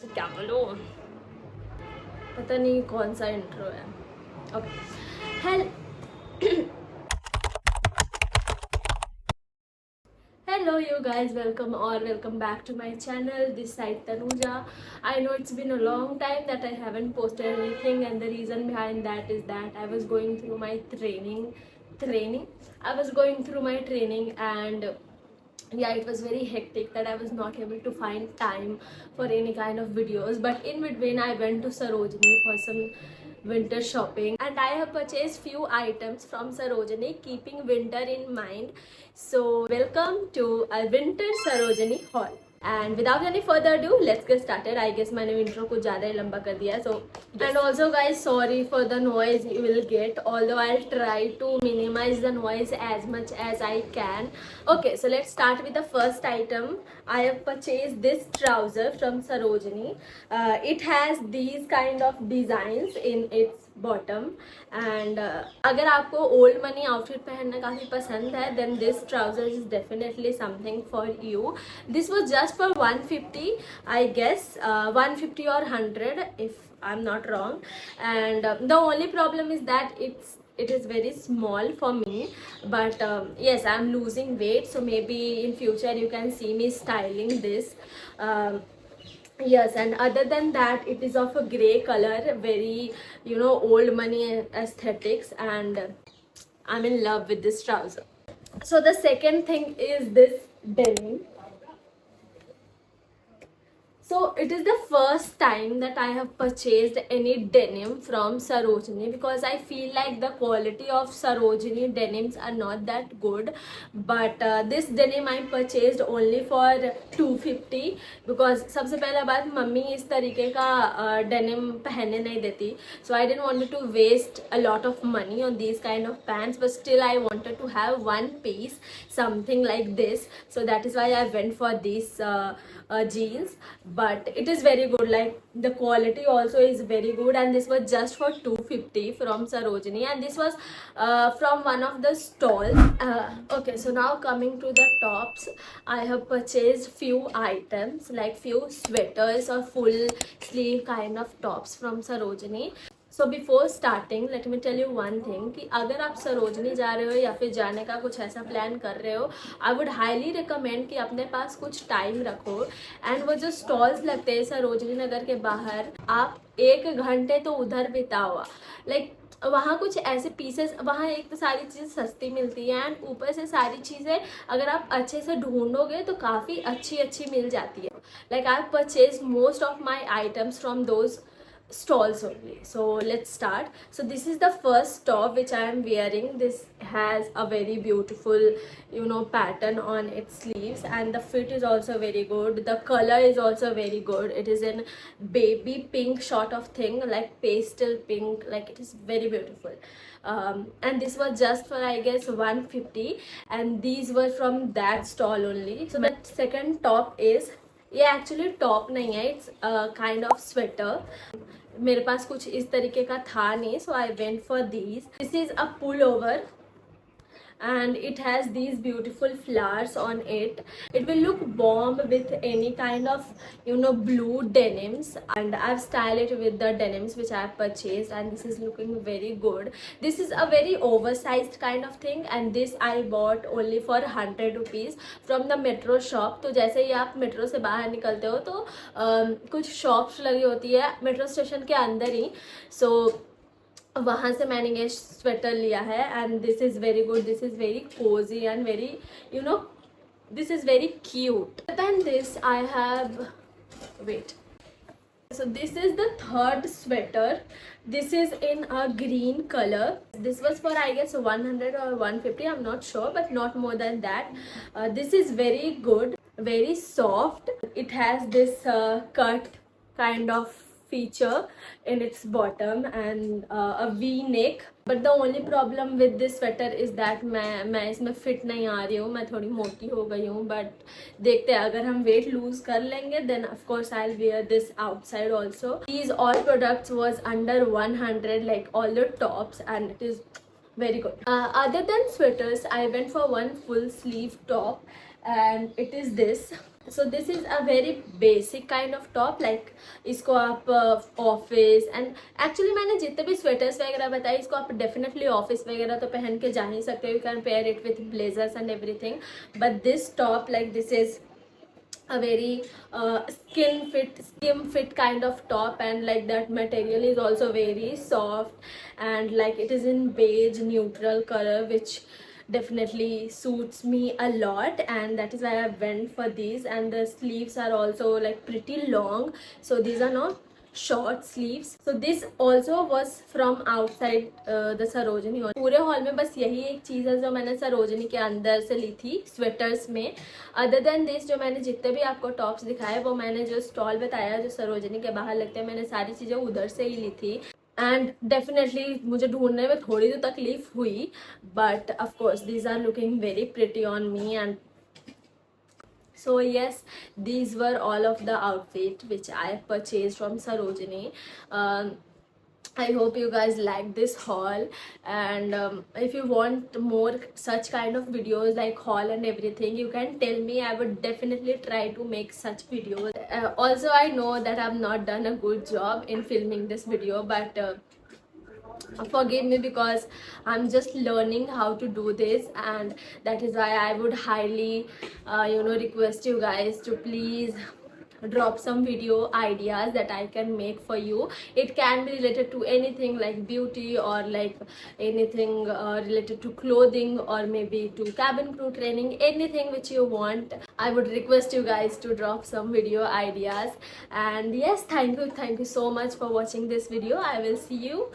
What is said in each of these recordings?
क्या बोलूं, पता नहीं कौन सा इंट्रो है. Okay. Hello Hello you guys, welcome back to my channel. This side Tanuja. I know it's been a long time that I haven't posted anything, and the reason behind that is that I was going through my training. I was going through my training, and yeah, it was very hectic that I was not able to find time for any kind of videos. But in between I went to Sarojini for some winter shopping, and I have purchased few items from Sarojini keeping winter in mind. So welcome to a winter Sarojini haul. And without any further ado, let's get started. I guess मैंने intro कुछ ज़्यादा ही लंबा कर दिया. So yes. And also guys, sorry for the noise you will get. Although I'll try to minimize the noise as much as I can. Okay, so let's start with the first item. I have purchased this trouser from Sarojini. It has these kind of designs in its bottom and अगर आपको old money outfit पहनना काफ़ी पसंद है then this trouser is definitely something for you. This was just for 150 I guess, 150 or 100 if I'm not wrong. And the only problem is that it is very small for me, but yes, I'm losing weight, so maybe in future you can see me styling this. Yes, and other than that it is of a gray color, very old money aesthetics, and I'm in love with this trouser. So the second thing is this denim. So it is the first time that I have purchased any denim from Sarojini, because I feel like the quality of Sarojini denims are not that good. But this denim I purchased only for 250, because सबसे पहला बात mummy इस तरीके का denim पहनने नहीं देती, so I didn't want to waste a lot of money on these kind of pants, but still I wanted to have one piece something like this, so that is why I went for these jeans. But it is very good, like the quality also is very good, and this was just for 250 from Sarojini, and this was from one of the stalls. Okay, so now coming to the tops, I have purchased few items like few sweaters or full sleeve kind of tops from Sarojini. So before starting let me tell you one thing कि अगर आप सरोजनी जा रहे हो या फिर जाने का कुछ ऐसा प्लान कर रहे हो, आई वुड हाईली रिकमेंड कि अपने पास कुछ टाइम रखो. एंड वो जो स्टॉल्स लगते हैं सरोजनी नगर के बाहर, आप 1 घंटे तो उधर बिताओ. लाइक वहाँ कुछ ऐसे पीसेस, वहाँ एक तो सारी चीज़ें सस्ती मिलती है, एंड ऊपर से सारी चीज़ें अगर आप अच्छे से ढूंढोगे तो काफ़ी अच्छी मिल जाती है. Like I purchase most of my items from those stalls only. So let's start. So this is the first top which I am wearing. This has a very beautiful pattern on its sleeves, and the fit is also very good. The color is also very good. It is in baby pink sort of thing, like pastel pink, like it is very beautiful. And this was just for I guess 150, and these were from that stall only. So the second top is, ये actually top नहीं है, it's kind of sweater. मेरे पास कुछ इस तरीके का था नहीं, so I went for this is a pull over, and it has these beautiful flowers on it. It will look bomb with any kind of blue denims, and I've styled it with the denims which I've purchased, and this is looking very good. This is a very oversized kind of thing, and this I bought only for 100 rupees from the metro shop. तो जैसे ही आप metro से बाहर निकलते हो तो कुछ shops लगी होती है मेट्रो स्टेशन के अंदर ही, सो वहाँ से मैंने ये स्वेटर लिया है, and this is very good. This is very cosy and very this is very cute. Then this I have wait. So this is the third sweater. This is in a green color. This was for I guess 100 or 150, I'm not sure, but not more than that. This is very good, very soft. It has this cut kind of feature in its bottom, and a V neck. But the only problem with this sweater is that मैं इसमें fit नहीं आ रही हूँ, मैं थोड़ी मोटी हो गई हूँ. बट देखते हैं, अगर हम वेट लूज कर लेंगे then of course I'll wear this outside also. These all products was under 100, like all the tops, and it is very good. Other than sweaters, I went for one full sleeve top, and it is this. So this is a very basic kind of top, like इसको आप office and actually मैंने जितने भी sweaters वगैरह बताए इसको आप definitely office वगैरह तो पहन के जा ही सकते हो, you can pair it with blazers and everything, but this top like this is a very skim fit kind of top, and like that material is also very soft, and like it is in beige neutral color, which definitely suits me a lot, and that is why I went for these. And the sleeves are also like pretty long, so these are not short sleeves. So this also was from outside the Sarojini hall. पूरे hall में बस यही एक चीज़ है जो मैंने सरोजनी के अंदर से ली थी स्वेटर्स में. अदर देन दिस जो मैंने जितने भी आपको टॉप्स दिखाए वो मैंने जो स्टॉल बताया जो सरोजनी के बाहर लगते हैं, मैंने सारी चीज़ें उधर से ही ली थी. एंड डेफिनेटली मुझे ढूंढने में थोड़ी तो तकलीफ हुई, but of course these are looking very pretty on me. And so yes, these were all of the outfit which I purchased from Sarojini. I hope you guys like this haul, and if you want more such kind of videos like haul and everything, you can tell me. I would definitely try to make such videos. Also, I know that I've not done a good job in filming this video, but forgive me because I'm just learning how to do this, and that is why I would highly request you guys to please drop some video ideas that I can make for you. It can be related to anything like beauty, or like anything related to clothing, or maybe to cabin crew training, anything which you want. I would request you guys to drop some video ideas. And yes, thank you so much for watching this video. I will see you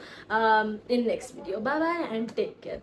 in next video. Bye bye and take care.